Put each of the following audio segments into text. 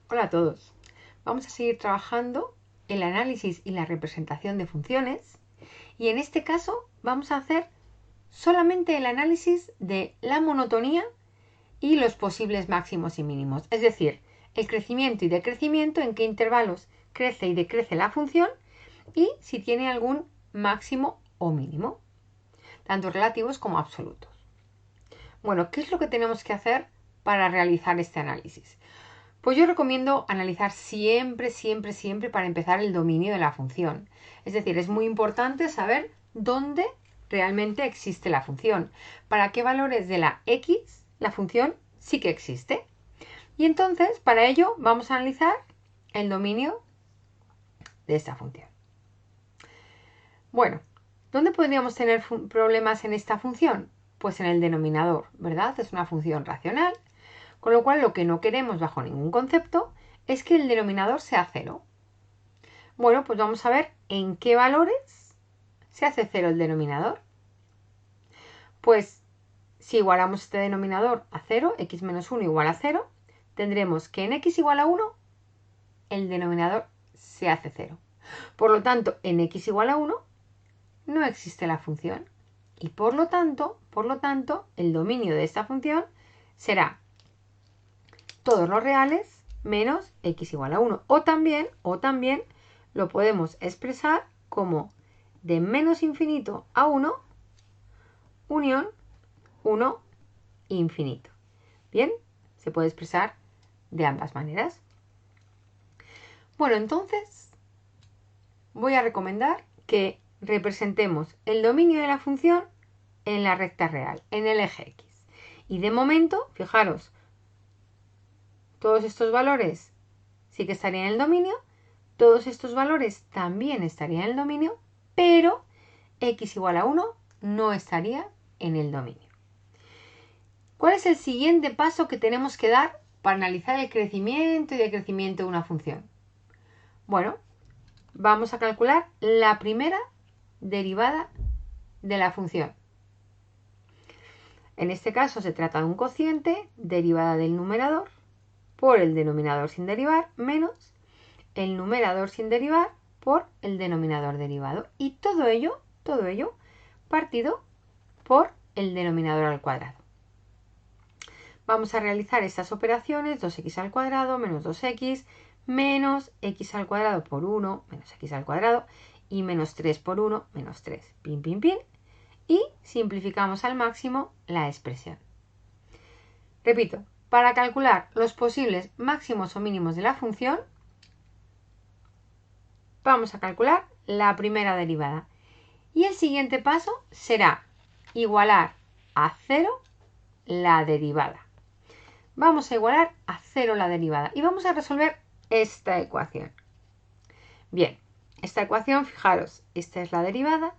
Hola a todos. Vamos a seguir trabajando el análisis y la representación de funciones y en este caso vamos a hacer solamente el análisis de la monotonía y los posibles máximos y mínimos, es decir, el crecimiento y decrecimiento, en qué intervalos crece y decrece la función y si tiene algún máximo o mínimo, tanto relativos como absolutos. Bueno, ¿qué es lo que tenemos que hacer para realizar este análisis? Pues yo recomiendo analizar siempre para empezar el dominio de la función. Es decir, es muy importante saber dónde realmente existe la función, para qué valores de la x la función sí que existe. Y entonces, para ello, vamos a analizar el dominio de esta función. Bueno, ¿dónde podríamos tener problemas en esta función? Pues en el denominador, ¿verdad? Es una función racional, con lo cual lo que no queremos bajo ningún concepto es que el denominador sea cero. Bueno, pues vamos a ver en qué valores se hace cero el denominador. Pues si igualamos este denominador a 0, x menos 1 igual a 0, tendremos que en x igual a 1 el denominador se hace 0. Por lo tanto, en x igual a 1 no existe la función y por lo tanto, el dominio de esta función será todos los reales menos x igual a 1. O también lo podemos expresar como de menos infinito a 1 unión 1 infinito. Bien, se puede expresar de ambas maneras. Bueno, entonces voy a recomendar que representemos el dominio de la función en la recta real, en el eje x. Y de momento, fijaros, todos estos valores sí que estarían en el dominio, todos estos valores también estarían en el dominio, pero x igual a 1 no estaría en el dominio. ¿Cuál es el siguiente paso que tenemos que dar para analizar el crecimiento y decrecimiento de una función? Bueno, vamos a calcular la primera derivada de la función. En este caso se trata de un cociente, derivada del numerador por el denominador sin derivar, menos el numerador sin derivar por el denominador derivado. Y todo ello partido por el denominador al cuadrado. Vamos a realizar estas operaciones, 2x al cuadrado menos 2x menos x al cuadrado por 1 menos x al cuadrado y menos 3 por 1 menos 3. Pin, pin, pin. Y simplificamos al máximo la expresión. Repito, para calcular los posibles máximos o mínimos de la función, vamos a calcular la primera derivada. Y el siguiente paso será igualar a 0 la derivada. Vamos a igualar a 0 la derivada y vamos a resolver esta ecuación. Bien, esta ecuación, fijaros, esta es la derivada,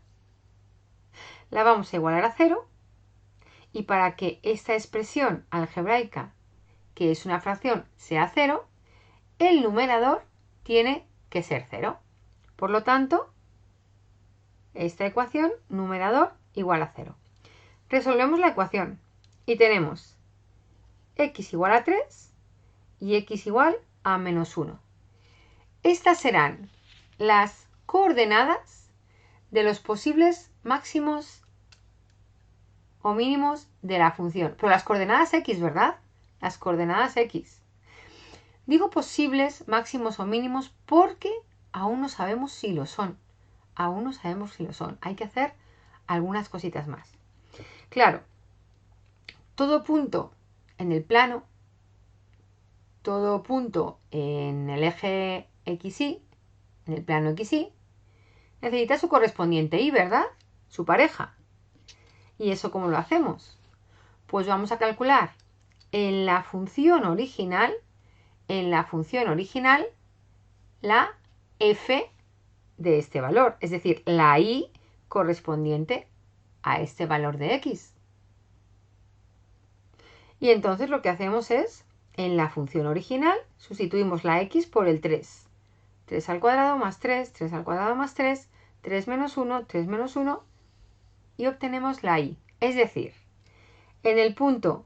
la vamos a igualar a 0 y para que esta expresión algebraica, que es una fracción, sea 0, el numerador tiene que ser 0. Por lo tanto, esta ecuación, numerador igual a 0. Resolvemos la ecuación y tenemos x igual a 3 y x igual a menos 1. Estas serán las coordenadas de los posibles máximos o mínimos de la función. Pero las coordenadas x, ¿verdad? Las coordenadas x. Digo posibles máximos o mínimos porque aún no sabemos si lo son. Aún no sabemos si lo son. Hay que hacer algunas cositas más. Claro, todo punto en el plano, todo punto en el eje XY, en el plano XY, necesita su correspondiente Y, ¿verdad? Su pareja. ¿Y eso cómo lo hacemos? Pues vamos a calcular en la función original, la f de este valor, es decir, la y correspondiente a este valor de x. Y entonces lo que hacemos es, en la función original, sustituimos la x por el 3. 3 al cuadrado más 3, 3 al cuadrado más 3, 3 menos 1, 3 menos 1, y obtenemos la y. Es decir, en el punto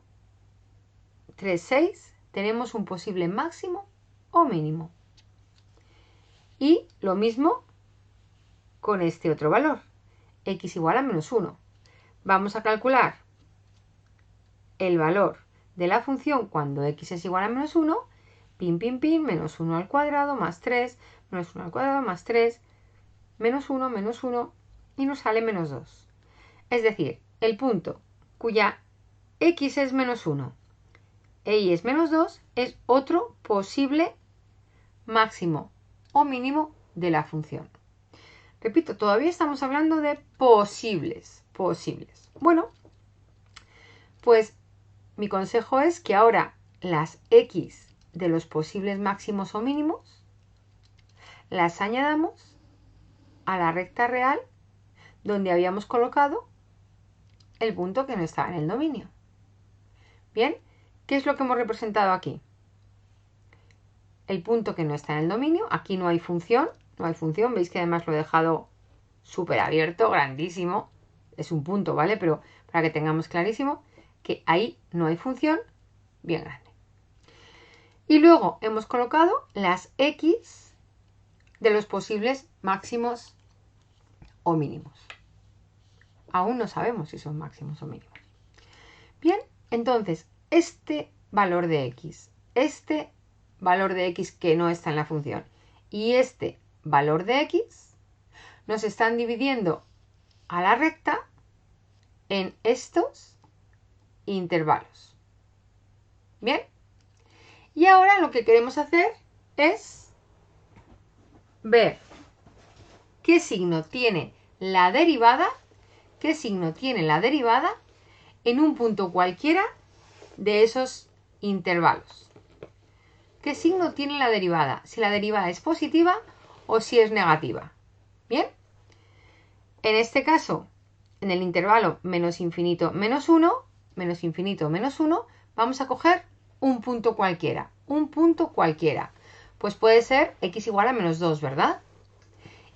3, 6 tenemos un posible máximo o mínimo. Y lo mismo con este otro valor, x igual a menos 1. Vamos a calcular el valor de la función cuando x es igual a menos 1, pin, pin, pin, menos 1 al cuadrado más 3, menos 1 al cuadrado más 3, menos 1, y nos sale menos 2. Es decir, el punto cuya x es menos 1 e y es menos 2 es otro posible máximo o mínimo de la función. Repito, todavía estamos hablando de posibles. Bueno, pues mi consejo es que ahora las x de los posibles máximos o mínimos las añadamos a la recta real donde habíamos colocado el punto que no estaba en el dominio. Bien, ¿qué es lo que hemos representado aquí? El punto que no está en el dominio, aquí no hay función, veis que además lo he dejado súper abierto, grandísimo, es un punto, ¿vale? Pero para que tengamos clarísimo que ahí no hay función, bien grande. Y luego hemos colocado las x de los posibles máximos o mínimos. Aún no sabemos si son máximos o mínimos. Bien, entonces, este valor de x que no está en la función y este valor de x nos están dividiendo a la recta en estos intervalos. Bien, y ahora lo que queremos hacer es ver qué signo tiene la derivada, en un punto cualquiera de esos intervalos. ¿Qué signo tiene la derivada? Si la derivada es positiva o si es negativa. Bien, en este caso, en el intervalo menos infinito menos 1, vamos a coger un punto cualquiera. Pues puede ser x igual a menos 2, ¿verdad?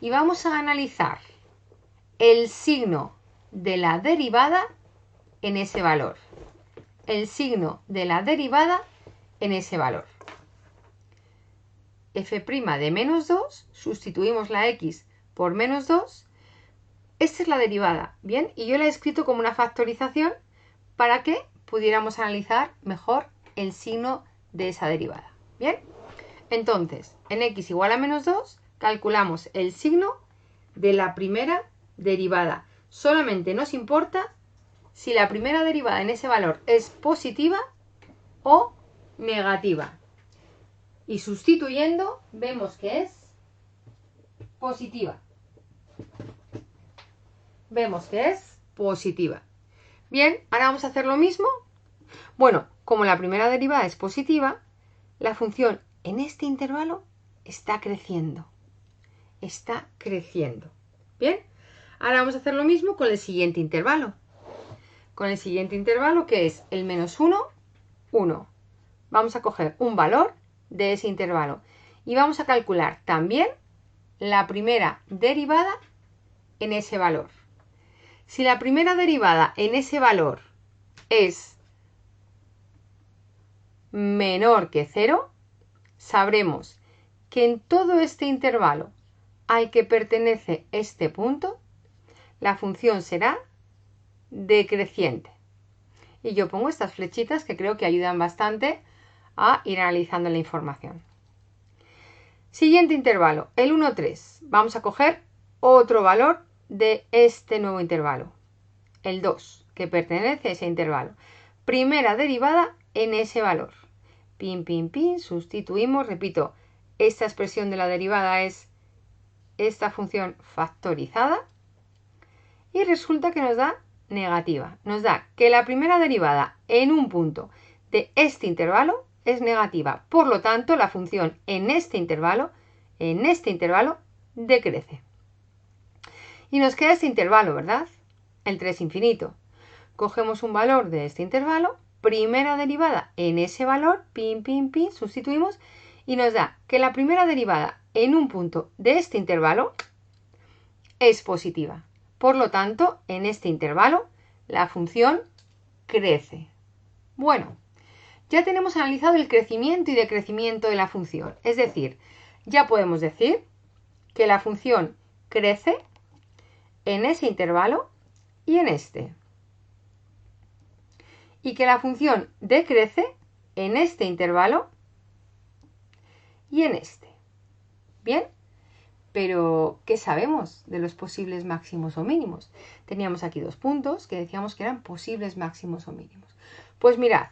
Y vamos a analizar el signo de la derivada en ese valor. F' de menos 2, sustituimos la x por menos 2. Esta es la derivada, ¿bien? Y yo la he escrito como una factorización para que pudiéramos analizar mejor el signo de esa derivada, ¿bien? Entonces, en x igual a menos 2, calculamos el signo de la primera derivada. Solamente nos importa si la primera derivada en ese valor es positiva o negativa. Y sustituyendo, vemos que es positiva. Bien, ahora vamos a hacer lo mismo. Bueno, como la primera derivada es positiva, la función en este intervalo está creciendo. Bien, ahora vamos a hacer lo mismo con el siguiente intervalo. Que es el menos 1, 1. Vamos a coger un valor de ese intervalo y vamos a calcular también la primera derivada en ese valor. Si la primera derivada en ese valor es menor que 0, sabremos que en todo este intervalo al que pertenece este punto, la función será decreciente. Y yo pongo estas flechitas que creo que ayudan bastante a ir analizando la información. Siguiente intervalo, el 1, 3. Vamos a coger otro valor de este nuevo intervalo, el 2, que pertenece a ese intervalo. Primera derivada en ese valor. Pin, pin, pin, sustituimos, repito, esta expresión de la derivada es esta función factorizada y resulta que nos da negativa. Nos da que la primera derivada en un punto de este intervalo es negativa. Por lo tanto, la función en este intervalo decrece. Y nos queda este intervalo, ¿verdad? El 3 infinito. Cogemos un valor de este intervalo, primera derivada en ese valor, pin, pin, pin, sustituimos y nos da que la primera derivada en un punto de este intervalo es positiva. Por lo tanto, en este intervalo la función crece. Bueno, ya tenemos analizado el crecimiento y decrecimiento de la función. Es decir, ya podemos decir que la función crece en ese intervalo y en este. Y que la función decrece en este intervalo y en este. ¿Bien? Pero, ¿qué sabemos de los posibles máximos o mínimos? Teníamos aquí 2 puntos que decíamos que eran posibles máximos o mínimos. Pues mirad,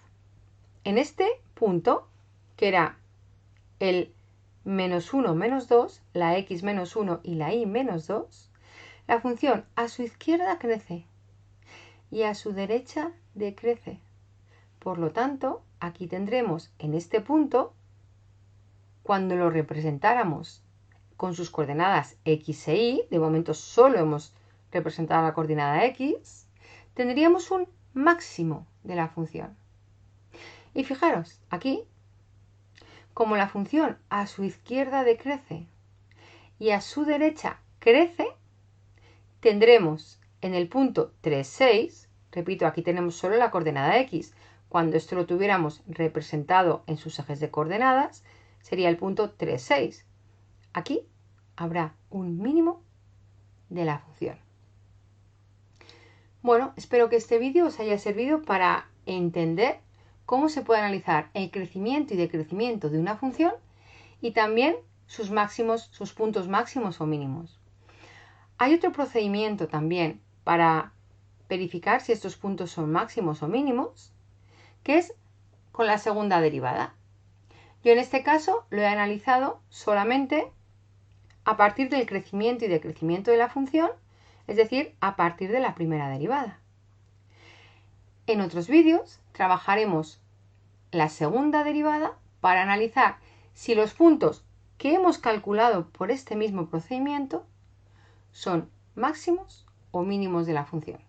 en este punto, que era el -1, -2, la x menos 1 y la y menos 2, la función a su izquierda crece y a su derecha decrece. Por lo tanto, aquí tendremos en este punto, cuando lo representáramos con sus coordenadas x e y, de momento solo hemos representado la coordenada x, tendríamos un máximo de la función. Y fijaros, aquí, como la función a su izquierda decrece y a su derecha crece, tendremos en el punto 3, 6, repito, aquí tenemos solo la coordenada x, cuando esto lo tuviéramos representado en sus ejes de coordenadas, sería el punto 3, 6. Aquí habrá un mínimo de la función. Bueno, espero que este vídeo os haya servido para entender cómo se puede analizar el crecimiento y decrecimiento de una función y también sus puntos máximos o mínimos. Hay otro procedimiento también para verificar si estos puntos son máximos o mínimos, que es con la segunda derivada. Yo en este caso lo he analizado solamente a partir del crecimiento y decrecimiento de la función, es decir, a partir de la primera derivada. En otros vídeos trabajaremos la segunda derivada para analizar si los puntos que hemos calculado por este mismo procedimiento son máximos o mínimos de la función.